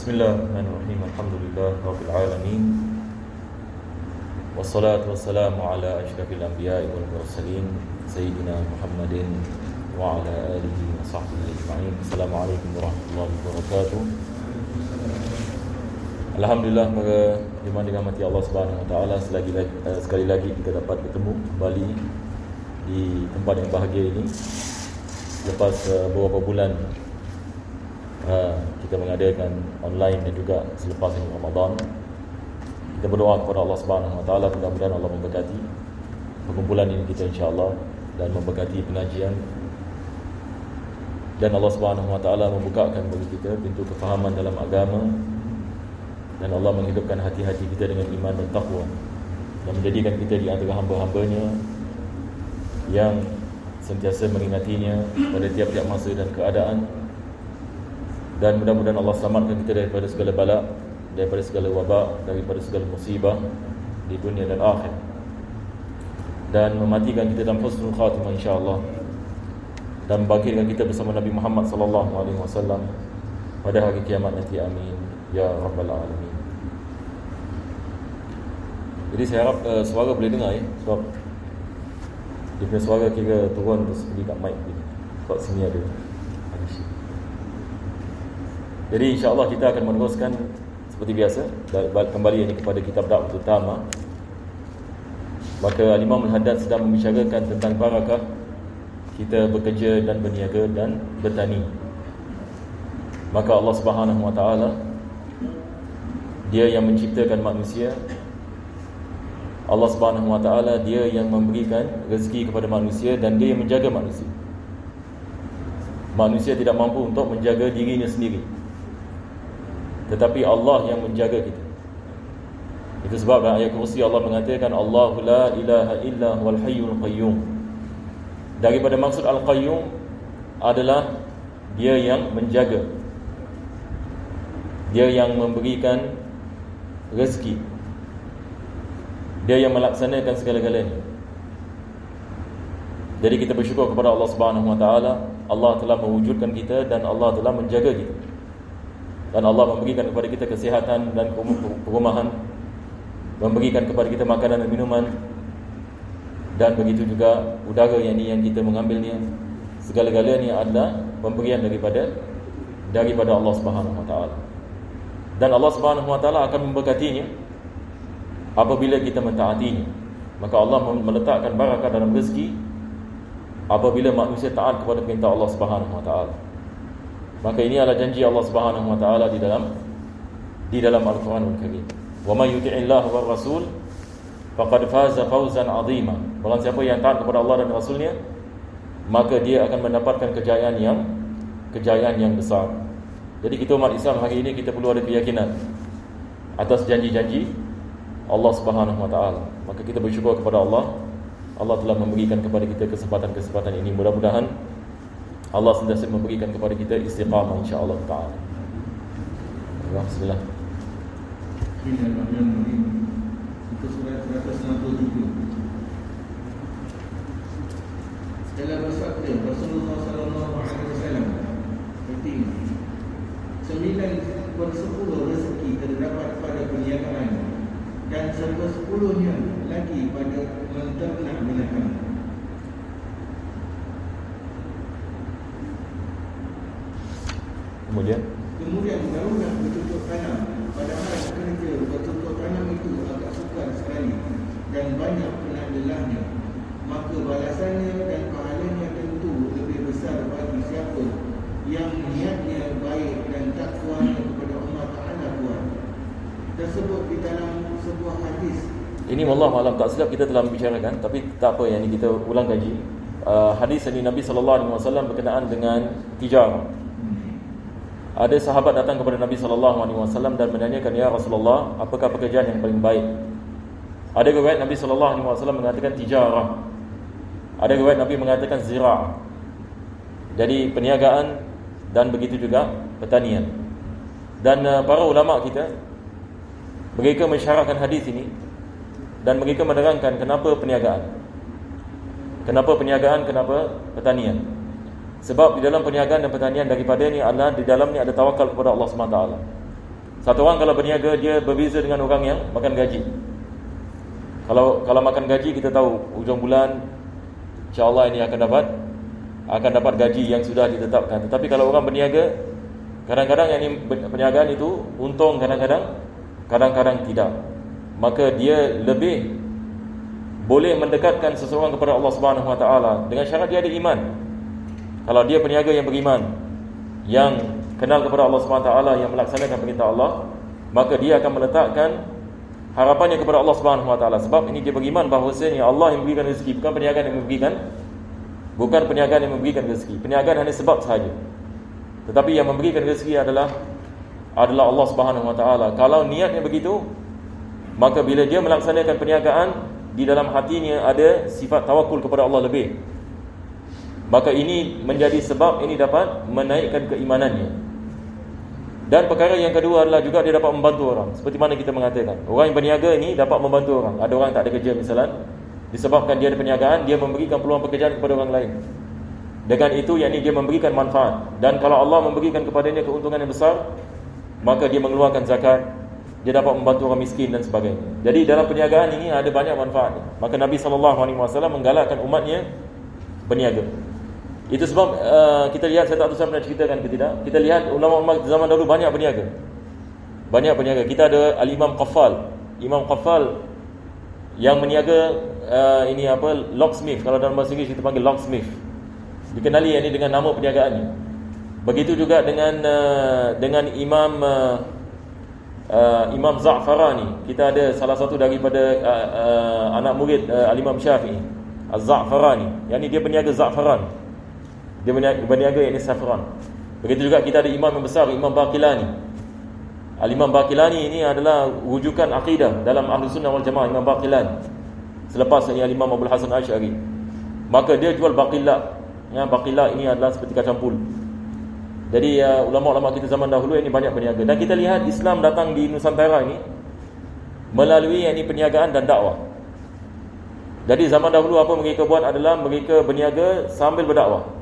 Bismillahirrahmanirrahim. Alhamdulillah rabbil alamin. Wassalatu wassalamu ala asyrafil anbiya'i wal mursalin sayyidina Muhammadin wa ala alihi wa sahbihi ajma'in. Assalamualaikum warahmatullahi wabarakatuh. Alhamdulillah, para jemaah dirahmati Allah Subhanahu wa taala, sekali lagi kita dapat bertemu kembali di tempat yang bahagia ini selepas beberapa bulan kita mengadakan online dan juga selepas ini Ramadan. Kita berdoa kepada Allah Subhanahu wa taala, mudah-mudahan Allah memberkati perkumpulan ini kita insya-Allah dan memberkati pengajian, dan Allah Subhanahu wa taala membukakan bagi kita pintu kefahaman dalam agama, dan Allah menghidupkan hati-hati kita dengan iman dan taqwa, dan menjadikan kita di antara hamba-hambanya yang sentiasa mengingatinya pada tiap-tiap masa dan keadaan. Dan mudah-mudahan Allah selamatkan kita daripada segala bala, daripada segala wabak, daripada segala musibah di dunia dan akhir, dan mematikan kita dalam husnul khatimah insya-Allah, dan membangkitkan kita bersama Nabi Muhammad sallallahu alaihi wasallam pada hari kiamat nanti. Amin ya rabbal alamin. Jadi saya harap suara boleh dengar ya, sebab dia punya suara kira turun terus pergi kat mic ni. Sebab sini ada. Jadi insya-Allah kita akan meneruskan seperti biasa kembali ini kepada kitab Da'watul Tamah. Maka Imam Al-Haddad sedang membicarakan tentang barakah kita bekerja dan berniaga dan bertani. Maka Allah Subhanahu wa taala, Dia yang menciptakan manusia. Allah Subhanahu wa taala, Dia yang memberikan rezeki kepada manusia, dan Dia yang menjaga manusia. Manusia tidak mampu untuk menjaga dirinya sendiri, tetapi Allah yang menjaga kita. Itu sebab dalam ayat kursi Allah mengatakan Allahu la ilaha illa huwal hayyul qayyum. Daripada maksud al-qayyum adalah Dia yang menjaga, Dia yang memberikan rezeki, Dia yang melaksanakan segala-galanya. Jadi kita bersyukur kepada Allah Subhanahu wa taala, Allah telah mewujudkan kita dan Allah telah menjaga kita. Dan Allah memberikan kepada kita kesihatan dan perumahan, memberikan kepada kita makanan dan minuman, dan begitu juga udara yang kita mengambilnya. Segala-galanya adalah pemberian daripada Allah Subhanahu wa taala. Dan Allah Subhanahu wa taala akan memberkatinya apabila kita mentaatinya. Maka Allah meletakkan barakah dalam rezeki apabila manusia taat kepada perintah Allah Subhanahu wa taala. Maka ini adalah janji Allah Subhanahu wa taala di dalam Al-Quranul Karim. Wa may yuti'illaha war rasul faqad faza fawzan 'azima. Barang siapa yang taat kepada Allah dan Rasulnya, maka dia akan mendapatkan kejayaan yang besar. Jadi kita umat Islam hari ini, kita perlu ada keyakinan atas janji-janji Allah Subhanahu wa taala. Maka kita bersyukur kepada Allah. Allah telah memberikan kepada kita kesempatan ini. Mudah-mudahan Allah sentiasa memberikan kepada kita istiqamah insya-Allah taala. Bismillah. Bismillahirrahmanirrahim. Itu surat 167. Dalam bersabda Rasulullah sallallahu alaihi wasallam, penting 9/10 rezeki terdapat pada perniagaan, dan 10/10-nya lagi pada menternak binatang. Kemudian barulah bertutur tanam, padahal kerja bertutur tanam itu agak sukar sekali dan banyak penat lelahnya. Maka balasannya dan pahalanya tentu lebih besar bagi siapa yang niatnya baik dan takwanya kepada Allah Ta'ala kuat. Tersebut di dalam sebuah hadis. Ini wallahu alam, tak silap kita telah membicarakan, tapi tak apa, yang ini kita ulang kaji. Hadis dari Nabi sallallahu alaihi wasallam berkenaan dengan tijarah. Ada sahabat datang kepada Nabi sallallahu alaihi wasallam dan menanyakan, "Ya Rasulullah, apakah pekerjaan yang paling baik?" Ada riwayat Nabi sallallahu alaihi wasallam mengatakan tijarah. Ada riwayat Nabi mengatakan zira'. Jadi perniagaan, dan begitu juga pertanian. Dan para ulama kita, mereka mensyarahkan hadis ini dan mereka menerangkan kenapa perniagaan, kenapa pertanian. Sebab di dalam perniagaan dan pertanian daripada ni adalah di dalamnya ada tawakal kepada Allah SWT. Satu orang kalau berniaga, dia berbeza dengan orang yang makan gaji. Kalau makan gaji, kita tahu hujung bulan insya-Allah ini akan dapat gaji yang sudah ditetapkan. Tetapi kalau orang berniaga, kadang-kadang yang ini perniagaan itu untung, kadang-kadang tidak. Maka dia lebih boleh mendekatkan seseorang kepada Allah Subhanahu Wa Taala dengan syarat dia ada iman. Kalau dia peniaga yang beriman, yang kenal kepada Allah Subhanahu Wa Taala, yang melaksanakan perintah Allah, maka dia akan meletakkan harapannya kepada Allah Subhanahu Wa Taala. Sebab ini dia beriman bahawasanya Allah yang memberikan rezeki, bukan perniagaan yang memberikan rezeki. Perniagaan hanya sebab sahaja. Tetapi yang memberikan rezeki adalah Allah Subhanahu Wa Taala. Kalau niatnya begitu, maka bila dia melaksanakan perniagaan, di dalam hatinya ada sifat tawakul kepada Allah lebih, maka ini menjadi sebab ini dapat menaikkan keimanannya. Dan perkara yang kedua adalah juga dia dapat membantu orang. Seperti mana kita mengatakan, orang yang berniaga ini dapat membantu orang. Ada orang tak ada kerja misalnya, disebabkan dia ada perniagaan, dia memberikan peluang pekerjaan kepada orang lain. Dengan itu, yakni dia memberikan manfaat. Dan kalau Allah memberikan kepadanya keuntungan yang besar, maka dia mengeluarkan zakat, dia dapat membantu orang miskin dan sebagainya. Jadi dalam perniagaan ini ada banyak manfaat. Maka Nabi SAW menggalakkan umatnya berniaga. Itu sebab kita lihat, saya tak tahu saya pernah ceritakan ke tidak, kita lihat ulama-ulama zaman dahulu banyak berniaga. Kita ada Al-Imam Qaffal. Imam Qaffal yang berniaga locksmith. Kalau dalam bahasa Inggeris kita panggil locksmith. Dikenali ini dengan nama perniagaannya. Begitu juga dengan Imam Za'farani. Kita ada salah satu daripada anak murid Al-Imam Syafi'i, Az-Za'farani. Yang ni dia berniaga za'faran. Dia berniaga yakni saffron. Begitu juga kita ada imam yang besar, Imam Baqilani. Al-Imam Baqilani ini adalah rujukan akidah dalam Ahlus Sunnah wal Jamaah, Imam Baqilani. Selepas ini Al-Imam Abdul Hasan Asy'ari. Maka dia jual baqila. Baqila ini adalah seperti kacang pul. Jadi ulama-ulama kita zaman dahulu ini banyak berniaga. Dan kita lihat Islam datang di Nusantara ini melalui perniagaan dan dakwah. Jadi zaman dahulu apa mereka buat adalah mereka berniaga sambil berdakwah.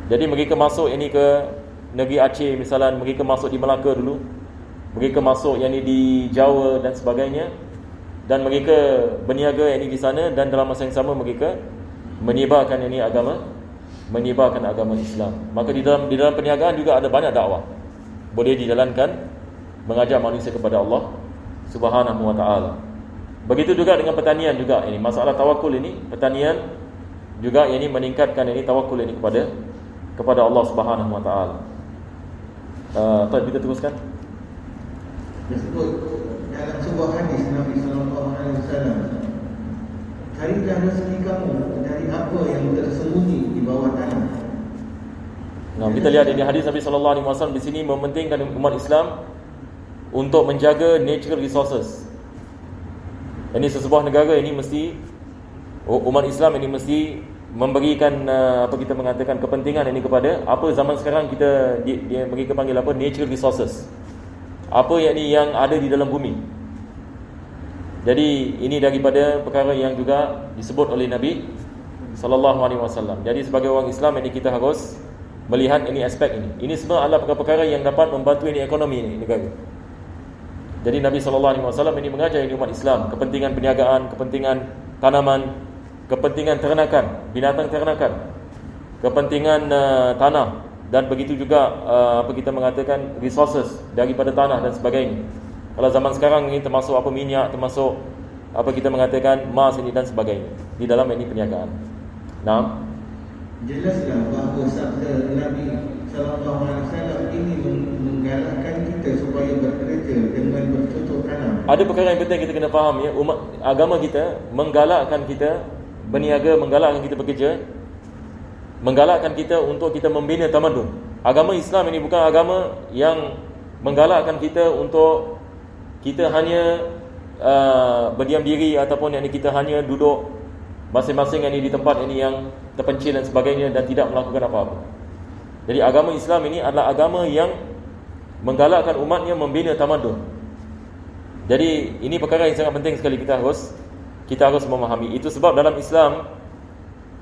Jadi mereka masuk ke negeri Aceh misalnya, mereka masuk di Melaka dulu, mereka masuk di Jawa dan sebagainya, dan mereka berniaga di sana, dan dalam masa yang sama mereka menyebarkan agama Islam. Maka di dalam perniagaan juga ada banyak dakwah. Boleh dijalankan, mengajak manusia kepada Allah Subhanahu Wa Taala. Begitu juga dengan pertanian juga. Ini masalah tawakul ini, pertanian juga meningkatkan tawakul kepada Allah Subhanahu Wa Taala. Kita teruskan. Disebut dalam sebuah hadis Nabi sallallahu alaihi wasallam, carilah rezeki kamu dari apa yang tersembunyi di bawah tanah. Kita lihat ini hadis Nabi sallallahu alaihi wasallam di sini mementingkan umat Islam untuk menjaga natural resources. Ini sesebuah negara ini mesti, umat Islam ini mesti memberikan kita mengatakan kepentingan kepada apa zaman sekarang mereka panggil natural resources. Apa yang ada di dalam bumi. Jadi ini daripada perkara yang juga disebut oleh Nabi sallallahu alaihi wasallam. Jadi sebagai orang Islam kita harus melihat aspek ini. Ini semua adalah perkara yang dapat membantu ekonomi negara. Jadi Nabi sallallahu alaihi wasallam mengajar umat Islam kepentingan perniagaan, kepentingan tanaman, kepentingan ternakan, binatang ternakan, kepentingan tanah, dan begitu juga kita mengatakan resources daripada tanah dan sebagainya. Kalau zaman sekarang ini termasuk minyak, termasuk kita mengatakan emas dan sebagainya di dalam perniagaan. Jelaslah bahawa sabda Nabi sallallahu alaihi wasallam ini menggalakkan kita supaya bekerja dengan bercocok tanam. Ada perkara yang penting kita kena faham umat agama kita menggalakkan kita berniaga, menggalakkan kita bekerja, menggalakkan kita untuk kita membina tamadun. Agama Islam ini bukan agama yang menggalakkan kita untuk kita hanya berdiam diri ataupun kita hanya duduk masing-masing di tempat yang terpencil dan sebagainya dan tidak melakukan apa-apa. Jadi agama Islam ini adalah agama yang menggalakkan umatnya membina tamadun. Jadi ini perkara yang sangat penting sekali kita harus memahami. Itu sebab dalam Islam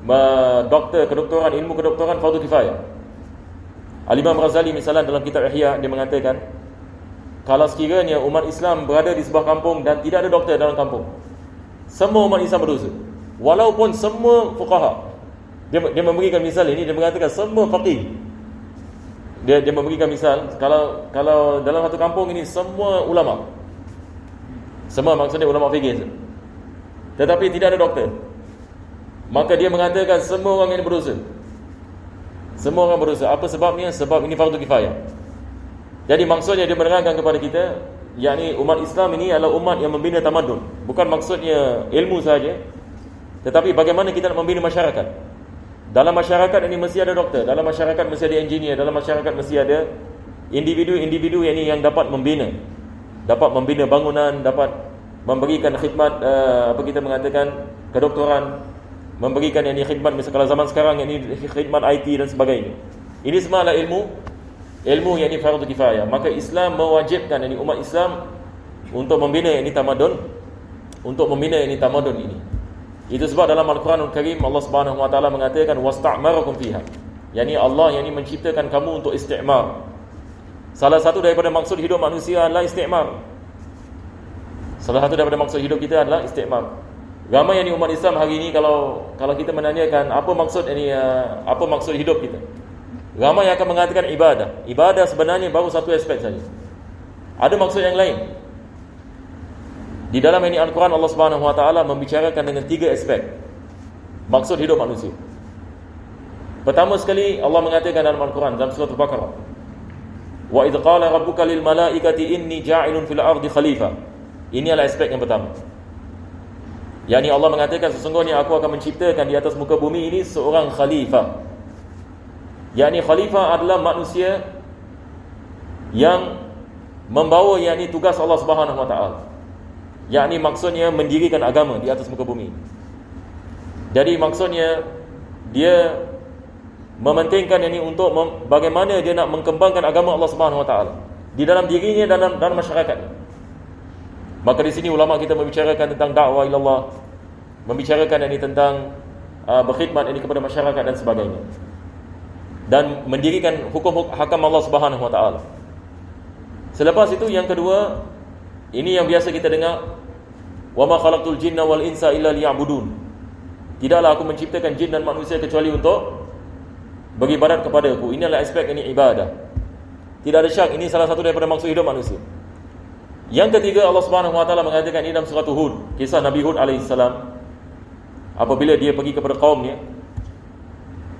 ilmu kedoktoran fardu kifayah. Al-Imam Ghazali misalnya dalam kitab Ihya dia mengatakan kalau sekiranya umat Islam berada di sebuah kampung dan tidak ada doktor dalam kampung, semua umat Islam berdosa. Walaupun semua fuqaha, dia memberikan misal ini, dia mengatakan semua faqih, dia memberikan misal, kalau dalam satu kampung ini semua ulama, semua maksudnya ulama fikih, tetapi tidak ada doktor, maka dia mengatakan semua orang ini berdosa. Semua orang berdosa. Apa sebabnya? Sebab ini fardu kifayah. Jadi maksudnya dia menerangkan kepada kita, yakni umat Islam ini adalah umat yang membina tamadun. Bukan maksudnya ilmu saja, tetapi bagaimana kita nak membina masyarakat. Dalam masyarakat ini mesti ada doktor, dalam masyarakat mesti ada engineer, dalam masyarakat mesti ada individu-individu yang dapat membina bangunan, dapat memberikan khidmat, apa kita mengatakan, kedoktoran, memberikan khidmat, misalnya kalau zaman sekarang khidmat IT dan sebagainya. Ini semua adalah ilmu yang fardu kifayah. Maka Islam mewajibkan umat Islam untuk membina tamadun, ini. Itu sebab dalam Al-Quranul Karim Allah Subhanahu wa taala mengatakan wasta'marakum fiha. Allah menciptakan kamu untuk istimar. Salah satu daripada maksud hidup manusia adalah istimar. Salah satu daripada maksud hidup kita adalah istimar. Ramai umat Islam hari ini, kalau kita menanyakan apa maksud hidup kita, ramai akan mengatakan ibadah. Ibadah sebenarnya baru satu aspek saja. Ada maksud yang lain. Di dalam Al-Quran Allah Subhanahu wa taala membicarakan dengan 3 aspek maksud hidup manusia. Pertama sekali Allah mengatakan dalam Al-Quran dalam surah Al-Baqarah, wa idz qala rabbuka lil malaikati inni ja'ilun fil ardi khalifah. Ini adalah aspek yang pertama. Allah mengatakan sesungguhnya aku akan menciptakan di atas muka bumi ini seorang khalifah. Khalifah adalah manusia yang membawa tugas Allah Subhanahu wa taala. Maksudnya mendirikan agama di atas muka bumi. Jadi maksudnya dia mementingkan untuk bagaimana dia nak mengembangkan agama Allah Subhanahu wa taala di dalam dirinya dan dalam masyarakat. Maka di sini ulama kita membicarakan tentang dakwah ilallah, membicarakan tentang berkhidmat kepada masyarakat dan sebagainya, dan mendirikan hukum hakam Allah Subhanahu wa taala. Selepas itu yang kedua, ini yang biasa kita dengar, wa ma khalaqtul jinna wal insa illa liya'budun. Tidaklah aku menciptakan jin dan manusia kecuali untuk beribadat kepada aku. Ini adalah aspek ibadah. Tidak ada syak, ini salah satu daripada maksud hidup manusia. Yang ketiga, Allah Subhanahu wa taala mengatakan ini dalam surah Hud, kisah Nabi Hud alaihissalam apabila dia pergi kepada kaumnya,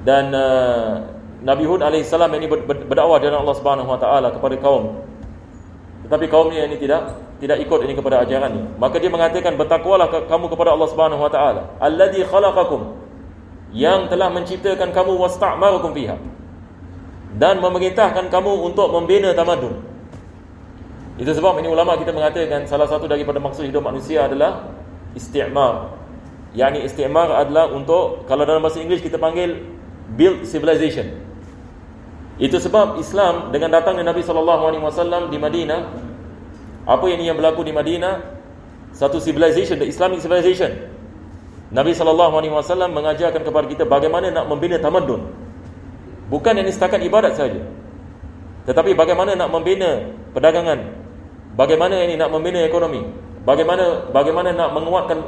dan Nabi Hud alaihissalam berdakwah dengan Allah Subhanahu wa taala kepada kaum, tetapi kaumnya tidak ikut kepada ajarannya. Maka dia mengatakan, bertakwalah kamu kepada Allah Subhanahu wa taala, alladzi khalaqakum, yang telah menciptakan kamu, wasta'marakum fiha, dan memerintahkan kamu untuk membina tamadun. Itu sebab ulama kita mengatakan salah satu daripada maksud hidup manusia adalah istimar. Istimar adalah untuk, kalau dalam bahasa Inggeris kita panggil build civilization. Itu sebab Islam dengan datangnya Nabi SAW di Madinah, apa yang berlaku di Madinah, satu civilization, the Islamic civilization. Nabi SAW mengajarkan kepada kita bagaimana nak membina tamadun. Bukan setakat ibadat saja, tetapi bagaimana nak membina perdagangan, bagaimana nak membina ekonomi, bagaimana nak menguatkan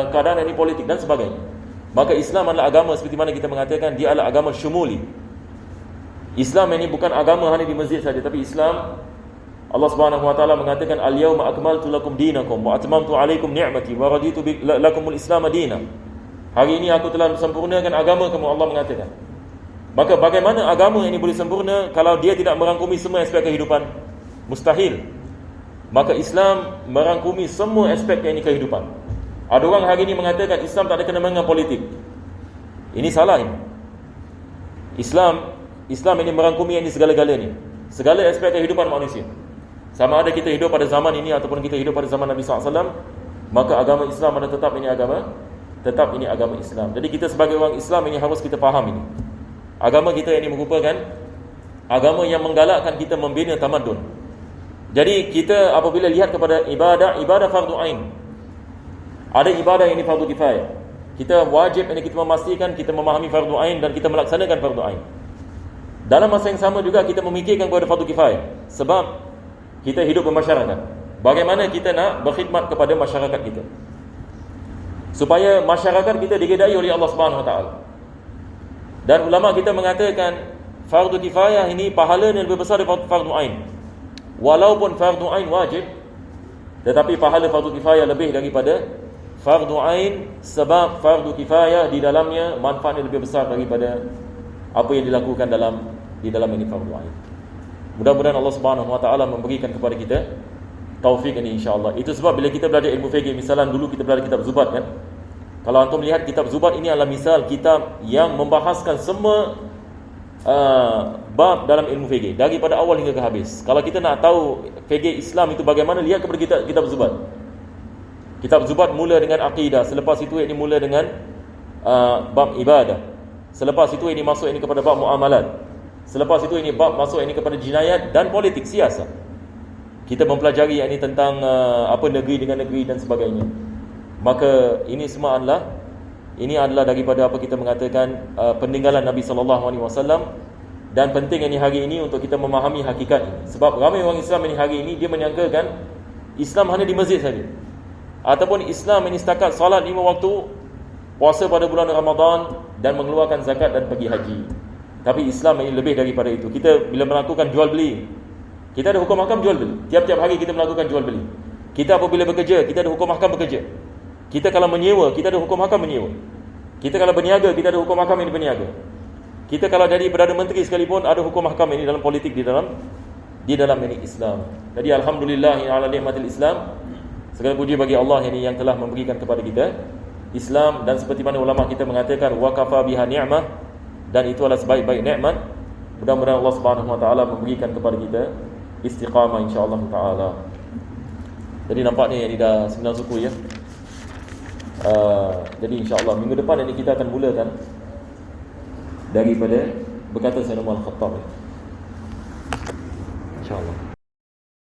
keadaan politik dan sebagainya. Maka Islam adalah agama seperti mana kita mengatakan dia adalah agama syumuli. Islam bukan agama hanya di masjid saja, tapi Islam, Allah Subhanahu wa taala mengatakan al-yauma akmaltu lakum dinakum wa atmamtu alaikum ni'mati wa raditu lakumul Islam dinan. Hari ini aku telah sempurnakan agama kamu, Allah mengatakan. Maka bagaimana agama ini boleh sempurna kalau dia tidak merangkumi semua aspek kehidupan? Mustahil. Maka Islam merangkumi semua aspek kehidupan. Ada orang hari ini mengatakan Islam tak ada kena dengan politik. Ini salah ini. Islam ini merangkumi segala-galanya, segala aspek kehidupan manusia. Sama ada kita hidup pada zaman ini ataupun kita hidup pada zaman Nabi SAW, maka agama Islam ada tetap agama Islam. Jadi kita sebagai orang Islam harus kita faham ini. Agama kita merupakan agama yang menggalakkan kita membina tamadun. Jadi kita apabila lihat kepada ibadah fardu ain, ada ibadah yang fardu kifayah. Kita wajib kita memastikan kita memahami fardu ain dan kita melaksanakan fardu ain. Dalam masa yang sama juga kita memikirkan kepada fardu kifayah. Sebab kita hidup bermasyarakat. Bagaimana kita nak berkhidmat kepada masyarakat kita, supaya masyarakat kita digedai oleh Allah Subhanahu Wa Taala. Dan ulama kita mengatakan fardu kifayah ini pahalanya lebih besar daripada fardu ain. Walaupun fardu ain wajib, tetapi pahala fardu kifayah lebih daripada fardu ain, sebab fardu kifayah di dalamnya manfaatnya lebih besar daripada apa yang dilakukan di dalam ini fardu ain. Mudah-mudahan Allah Subhanahu Wa Taala memberikan kepada kita taufik ini, insya-Allah. Itu sebab bila kita belajar ilmu fiqh, misalan dulu kita belajar kitab Zubat kan. Kalau antum lihat kitab Zubat ini adalah misal kitab yang membahaskan semua bab dalam ilmu fiqh daripada awal hingga ke habis. Kalau kita nak tahu fiqh Islam itu bagaimana, lihat kepada kitab Zubat. Kitab Zubat mula dengan akidah, selepas itu ini mula dengan bab ibadah, selepas itu ini masuk ini kepada bab muamalat, selepas itu ini bab masuk ini kepada jinayat dan politik, siasat. Kita mempelajari ini tentang negeri dengan negeri dan sebagainya. Maka ini semua adalah daripada apa kita mengatakan peninggalan Nabi SAW. Dan penting ini hari ini untuk kita memahami hakikat ini. Sebab ramai orang Islam ini hari ini dia menyangkakan Islam hanya di masjid saja, ataupun Islam ini setakat salat 5 waktu, puasa pada bulan Ramadan dan mengeluarkan zakat dan pergi haji. Tapi Islam ini lebih daripada itu. Kita bila melakukan jual beli, kita ada hukum mahkam jual beli. Tiap-tiap hari kita melakukan jual beli. Kita apabila bekerja, kita ada hukum mahkam bekerja. Kita kalau menyewa, kita ada hukum mahkam menyewa. Kita kalau berniaga, kita ada hukum mahkam ini berniaga. Kita kalau jadi Perdana Menteri sekalipun, ada hukum mahkam ini dalam politik, di dalam ini Islam. Jadi alhamdulillah ala nikmatil Islam. Segala puji bagi Allah ini yang telah memberikan kepada kita Islam, dan seperti mana ulama kita mengatakan wa kafa biha ni'mah, dan itu adalah sebaik-baik nikmat. Mudah-mudahan Allah Subhanahu Wa Taala memberikan kepada kita istiqamah, insya-Allah taala. Jadi nampaknya ini dah 9 suku ya. Jadi insya-Allah minggu depan ini kita akan mulakan daripada berkata Sayyidina Umar Al-Khattab, insya-Allah.